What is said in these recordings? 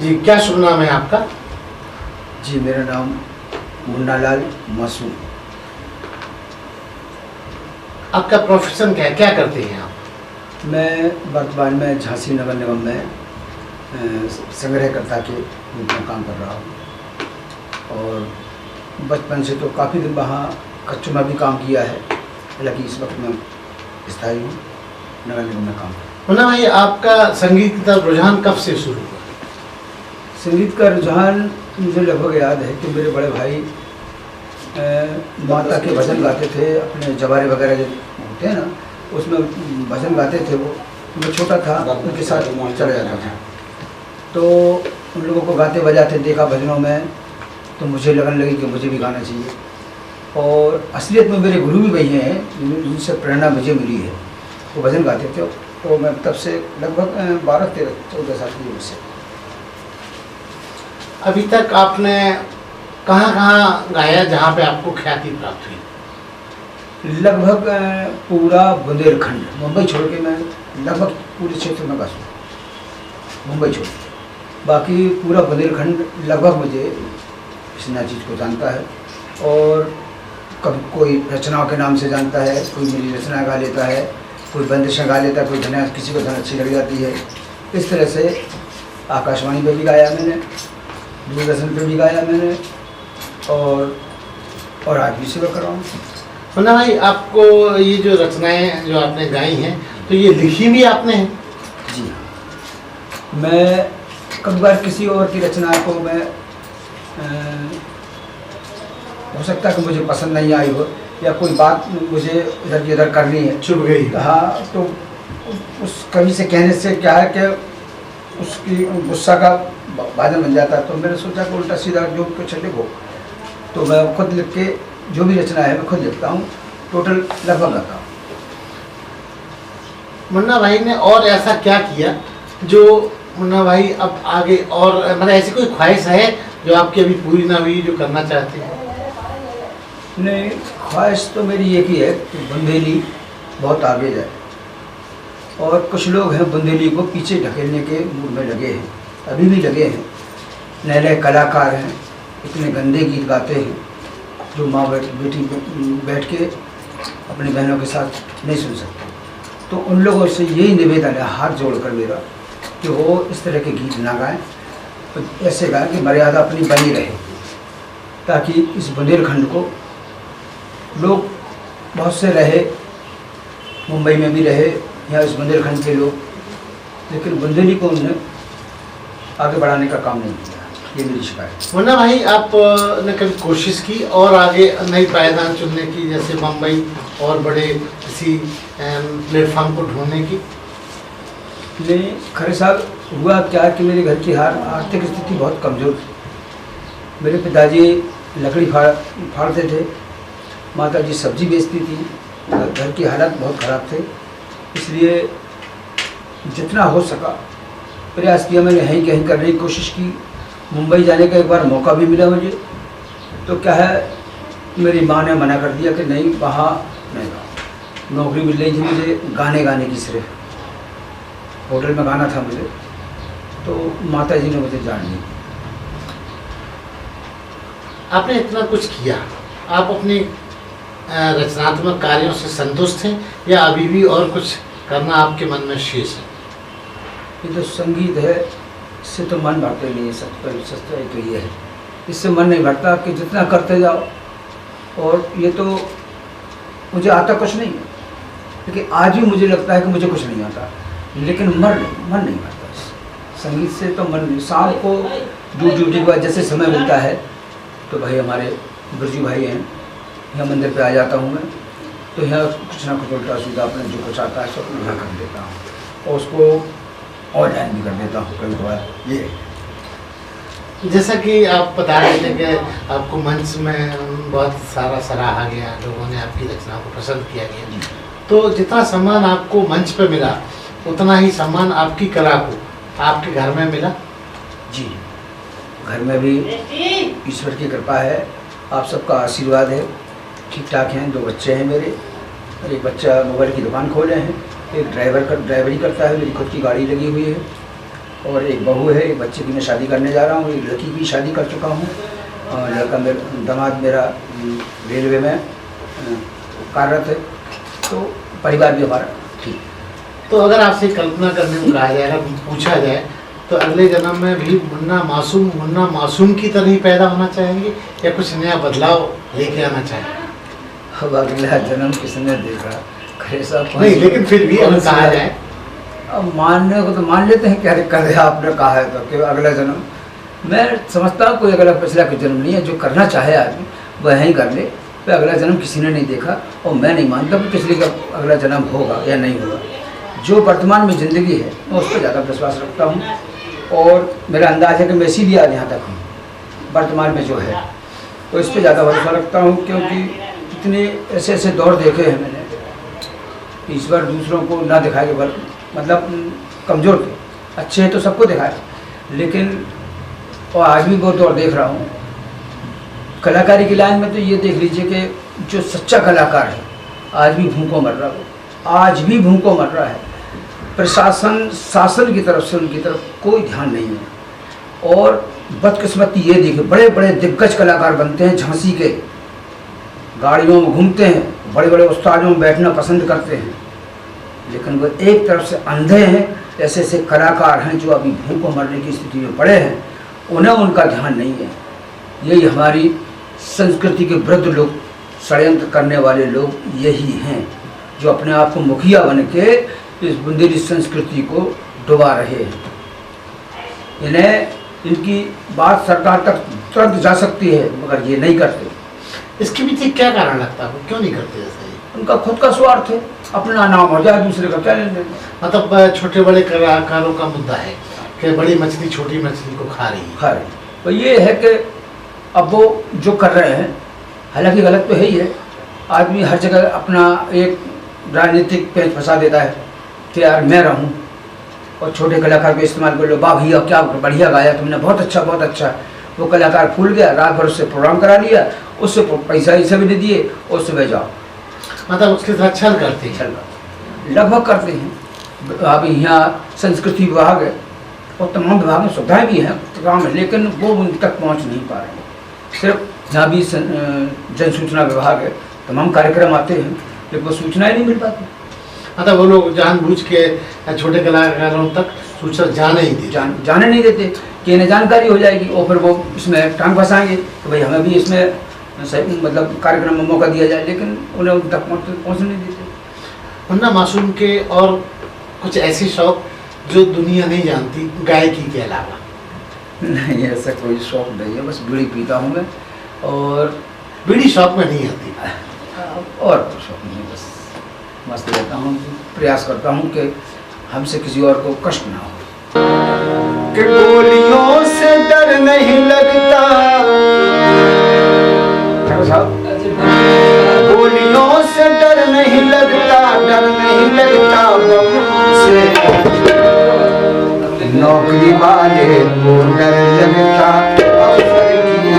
जी, क्या शुभ नाम है आपका? जी, मेरा नाम मुन्नालाल मासूम। आपका प्रोफेशन क्या है, क्या करते हैं आप? मैं वर्तमान में झांसी नगर निगम में संग्रहकर्ता के रूप में काम कर रहा हूँ और बचपन से तो काफ़ी दिन वहाँ कच्चों में भी काम किया है। हालांकि इस वक्त मैं स्थायी हूँ, नगर निगम में काम कर। मुन्ना भाई, आपका संगीत की तरफ रुझान कब से शुरू हुआ? संगीत का रुझान मुझे लगभग याद है कि मेरे बड़े भाई माता के भजन गाते थे, अपने जवारे वगैरह जो होते हैं ना, उसमें भजन गाते थे। वो मैं छोटा था, उनके साथ चला जाता था। तो उन लोगों को गाते बजाते देखा भजनों में, तो मुझे लगने लगी कि मुझे भी गाना चाहिए। और असलियत में मेरे गुरु भी वही हैं जिनसे प्रेरणा मुझे मिली है। वो भजन गाते थे, तो मैं तब से लगभग 12-13-14 साल की उम्र से। अभी तक आपने कहाँ गाया जहाँ पे आपको ख्याति प्राप्त हुई? लगभग पूरा बुंदेलखंड, मुंबई छोड़ के मैं लगभग पूरे क्षेत्र में बसा, मुंबई छोड़ के बाकी पूरा बुंदेलखंड लगभग मुझे इस नई चीज़ को जानता है। और कभी कोई रचनाओं के नाम से जानता है, कोई मेरी रचना गा लेता है, कोई बंदिशें गा लेता है, कोई धनिया किसी को धन अच्छी लग जाती है। इस तरह से आकाशवाणी पे भी गाया मैंने, दूरदर्शन पे भी गाया मैंने, और आज भी सेवा कर रहा हूँ। मुन्ना भाई, आपको ये जो रचनाएं जो आपने गाई हैं, तो ये लिखी भी आपने हैं? जी हाँ, मैं कभी बार किसी और की रचना को मैं हो सकता है कि मुझे पसंद नहीं आई हो, या कोई बात मुझे इधर की इधर करनी है, चुभ गई। हाँ, तो उस कवि से कहने से क्या है कि उसकी गुस्सा का भाजन बन जाता है। तो मैंने सोचा कि उल्टा सीधा जो कुछ लिखो, तो मैं खुद लिख के जो भी रचना है मैं खुद लिखता हूँ, टोटल लगभग गाता हूँ। मुन्ना भाई ने और ऐसा क्या किया जो मुन्ना भाई अब आगे, और मतलब ऐसी कोई ख्वाहिश है जो आपकी अभी पूरी ना हुई, जो करना चाहते हैं? नहीं, ख्वाहिश तो मेरी एक ही है कि बुंदेली बहुत आगे जाए। और कुछ लोग हैं बुंदेली को पीछे ढकेलने के मूड में लगे हैं, अभी भी लगे हैं। नए नए कलाकार हैं, इतने गंदे गीत गाते हैं जो माँ बेटी बैठ के अपनी बहनों के साथ नहीं सुन सकते। तो उन लोगों से यही निवेदन है, हाथ जोड़कर मेरा, कि वो इस तरह के गीत ना गाएं, तो ऐसे गाएं कि मर्यादा अपनी बनी रहे, ताकि इस बुंदेलखंड को लोग बहुत से रहे, मुंबई में भी रहे या इस बुंदेलखंड के लोग, लेकिन बुंदेली को उन्होंने आगे बढ़ाने का काम नहीं किया। ये मेरी शिकायत। मुन्ना भाई, आपने कभी कोशिश की और आगे नई पायदान चुनने की, जैसे मुंबई और बड़े किसी प्लेटफॉर्म को ढूंढने की? नहीं, खरे साहब हुआ क्या कि मेरे घर की आर्थिक स्थिति बहुत कमज़ोर थी। मेरे पिताजी लकड़ी फाड़ते थे, माताजी सब्जी बेचती थी, घर की हालत बहुत ख़राब थे। इसलिए जितना हो सका प्रयास किया मैंने, यहीं कहीं करने की कोशिश की। मुंबई जाने का एक बार मौका भी मिला मुझे, तो क्या है, मेरी माँ ने मना कर दिया कि नहीं, वहाँ नहीं गाओ। नौकरी मिल रही थी मुझे गाने की, सिर्फ होटल में गाना था मुझे, तो माता जी ने मुझे जान ली। आपने इतना कुछ किया, आप अपनी रचनात्मक कार्यों से संतुष्ट हैं या अभी भी और कुछ करना आपके मन में शेष है? ये तो संगीत है, इससे तो मन भरता ही नहीं है। सच्चाई तो ये है, इससे मन नहीं भरता कि जितना करते जाओ। और ये तो मुझे आता कुछ नहीं है, लेकिन आज भी मुझे लगता है कि मुझे कुछ नहीं आता, लेकिन मन नहीं भरता। संगीत से तो मन नहीं। शाम को ड्यूटी के बाद जैसे समय मिलता है, तो भाई हमारे बिरजू भाई हैं, यहाँ मंदिर पे आ जाता हूँ मैं, तो यहाँ कुछ ना कुछ उल्टा सीधा अपने जो कुछ आता है सब यहाँ कर देता हूँ, और उसको ऑनलाइन भी कर देता हूँ कभी कभार। ये जैसा कि आप बता रहे थे कि आपको मंच में बहुत सारा सराहा गया, लोगों ने आपकी रचना को पसंद किया गया, तो जितना सम्मान आपको मंच पे मिला, उतना ही सम्मान आपकी कला को आपके घर में मिला? जी, घर में भी ईश्वर की कृपा है, आप सबका आशीर्वाद है, ठीक ठाक हैं। 2 बच्चे हैं मेरे, और एक बच्चा मोबाइल की दुकान खोले हैं, एक ड्राइवरी करता है, मेरी खुद की गाड़ी लगी हुई है। और एक बहू है, एक बच्चे की मैं शादी करने जा रहा हूँ, एक लड़की की शादी कर चुका हूँ। और लड़का मेरा दामाद मेरा रेलवे में कार्यरत है। तो परिवार भी हमारा ठीक। तो अगर आपसे कल्पना करने को कहा जाए, अगर पूछा जाए, तो अगले जन्म में भी मुन्ना मासूम की तरह ही पैदा होना चाहेंगे या कुछ नया बदलाव लेके आना चाहेंगे? अब अगला जन्म किसने देखा, कैसा नहीं, लेकिन फिर भी अगर कहा जाए, अब मानने को तो मान लेते हैं, क्या दिक्कत है, आपने कहा है तो कि अगला जन्म। मैं समझता हूँ कोई अगला पिछला कोई जन्म नहीं है, जो करना चाहे आदमी वह ही कर ले। तो अगला जन्म किसी ने नहीं देखा और मैं नहीं मानता कि पिछले का अगला जन्म होगा या नहीं होगा। जो वर्तमान में ज़िंदगी है मैं उस पर ज़्यादा विश्वास रखता हूँ और मेरा अंदाज़ है कि मैं इसीलिए आज यहाँ तक हूँ, वर्तमान में जो है तो इस पर ज़्यादा भरोसा रखता हूँ। क्योंकि इतने ऐसे ऐसे दौर देखे हैं मैंने, ईश्वर दूसरों को ना दिखाए के मतलब कमज़ोर थे, अच्छे हैं तो सबको दिखाए, लेकिन और आज भी वो दौर देख रहा हूँ। कलाकारी की लाइन में तो ये देख लीजिए कि जो सच्चा कलाकार है आज भी भूखों मर रहा है, आज भी भूखों मर रहा है। प्रशासन शासन की तरफ से उनकी तरफ कोई ध्यान नहीं है। और बदकिस्मती ये देखिए, बड़े बड़े दिग्गज कलाकार बनते हैं, झांसी के गाड़ियों में घूमते हैं, बड़े बड़े उस्तादों में बैठना पसंद करते हैं, लेकिन वो एक तरफ से अंधे हैं। ऐसे ऐसे कलाकार हैं जो अभी भूखों मरने की स्थिति में पड़े हैं, उन्हें उनका ध्यान नहीं है। यही हमारी संस्कृति के विरुद्ध लोग, षड्यंत्र करने वाले लोग यही हैं, जो अपने आप को मुखिया बन के इस बुंदेली संस्कृति को डुबा रहे हैं। इन्हें इनकी बात सरकार तक तुरंत जा सकती है, मगर ये नहीं करते। इसके पीछे क्या कारण लगता है, वो क्यों नहीं करते ऐसा? उनका खुद का स्वार्थ है, अपना नाम हो जाए, दूसरे का क्या लेना। मतलब छोटे बड़े कलाकारों का मुद्दा है कि बड़ी मछली छोटी मछली को खा रही है। तो ये है कि अब वो जो कर रहे हैं, हालांकि गलत तो है ही है। आदमी हर जगह अपना एक राजनीतिक पेच फंसा देता है कि यार मैं रहूं, और छोटे कलाकार को इस्तेमाल कर लो, वाह भैया क्या बढ़िया गाया तुमने, बहुत अच्छा। वो कलाकार फूल गया, रात भर उससे प्रोग्राम करा लिया, उससे पैसा ऐसे भी नहीं दिए, उससे बह जाओ। मतलब उसके साथ छल करते हैं, लगभग करते हैं। अभी यहाँ संस्कृति विभाग है और तमाम विभाग में सुविधाएँ भी हैं, काम है, लेकिन वो उन तक पहुँच नहीं पा रहे हैं। सिर्फ यहाँ भी जन सूचना विभाग है, तमाम कार्यक्रम आते हैं, लेकिन वो सूचनाएं नहीं मिल पाती। मतलब वो लोग जानबूझ के छोटे कलाकारों तक सूचना जाने नहीं देते कि इन्हें जानकारी हो जाएगी, और फिर वो इसमें टांग फंसाएंगे तो भाई हमें भी इसमें मतलब कार्यक्रम में मौका दिया जाए, लेकिन उन्हें उन तक पहुँचने नहीं देते। मुन्ना मासूम के और कुछ ऐसे शौक जो दुनिया नहीं जानती गायकी के अलावा? नहीं, ऐसा कोई शौक नहीं है, बस बीड़ी पीता हूँ मैं, और बीड़ी शौक में नहीं आती, और कोई शौक नहीं, बस मस्त रहता हूँ। प्रयास करता हूँ कि हमसे किसी और को कष्ट ना हो। कि गोलियों से डर नहीं लगता, गोलियों से डर नहीं लगता, डर नहीं लगता से, नौकरी वाले को डर लगता अफसर की।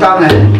कोलकाता में है।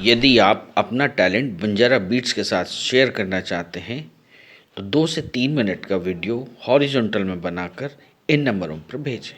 यदि आप अपना टैलेंट बंजारा बीट्स के साथ शेयर करना चाहते हैं तो 2 से 3 मिनट का वीडियो हॉरिजॉन्टल में बनाकर इन नंबरों पर भेजें।